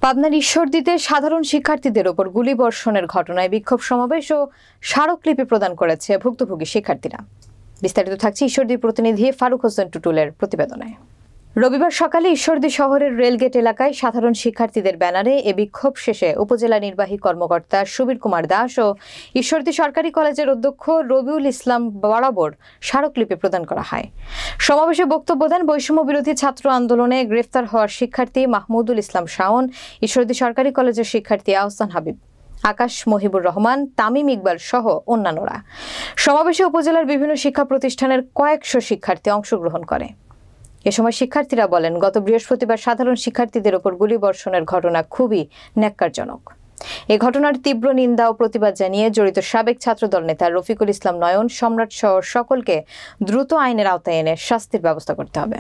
পাবনার ঈশ্বরদীতে সাধারণ শিক্ষার্থীদের ওপর গুলিবর্ষণের ঘটনায় বিক্ষোভ সমাবেশ ও স্মারকলিপি প্রদান করেছে ভুক্তভোগী শিক্ষার্থীরা। বিস্তারিত থাকছে ঈশ্বরদী প্রতিনিধি ফারুক হোসেন টুটুলের প্রতিবেদনে। রবিবার সকালে ঈশ্বরদী শহরের রেলগেট এলাকায় সাধারণ শিক্ষার্থীদের ব্যানারে এ বিক্ষোভ শেষে উপজেলা নির্বাহী কর্মকর্তা সুবীর কুমার দাস ও ঈশ্বরদী সরকারি কলেজের অধ্যক্ষ রবিউল ইসলাম বরাবর স্মারকলিপি প্রদান করা হয়। সমাবেশে বক্তব্য দেন বৈষম্য বিরোধী ছাত্র আন্দোলনে গ্রেফতার হওয়ার শিক্ষার্থী মাহমুদুল ইসলাম শাওন, ঈশ্বরদী সরকারি কলেজের শিক্ষার্থী আহসান হাবিব, আকাশ মহিবুর রহমান, তামিম ইকবাল সহ অন্যান্যরা। সমাবেশে উপজেলার বিভিন্ন শিক্ষা প্রতিষ্ঠানের কয়েকশো শিক্ষার্থী অংশগ্রহণ করে। এ সময় শিক্ষার্থীরা বলেন, গত বৃহস্পতিবার সাধারণ শিক্ষার্থীদের ওপর গুলিবর্ষণের ঘটনা খুবই ন্যাক্কারজনক। এ ঘটনার তীব্র নিন্দা ও প্রতিবাদ জানিয়ে জড়িত সাবেক ছাত্রদল নেতা রফিকুল ইসলাম নয়ন, সম্রাট সহ সকলকে দ্রুত আইনের আওতায় এনে শাস্তির ব্যবস্থা করতে হবে।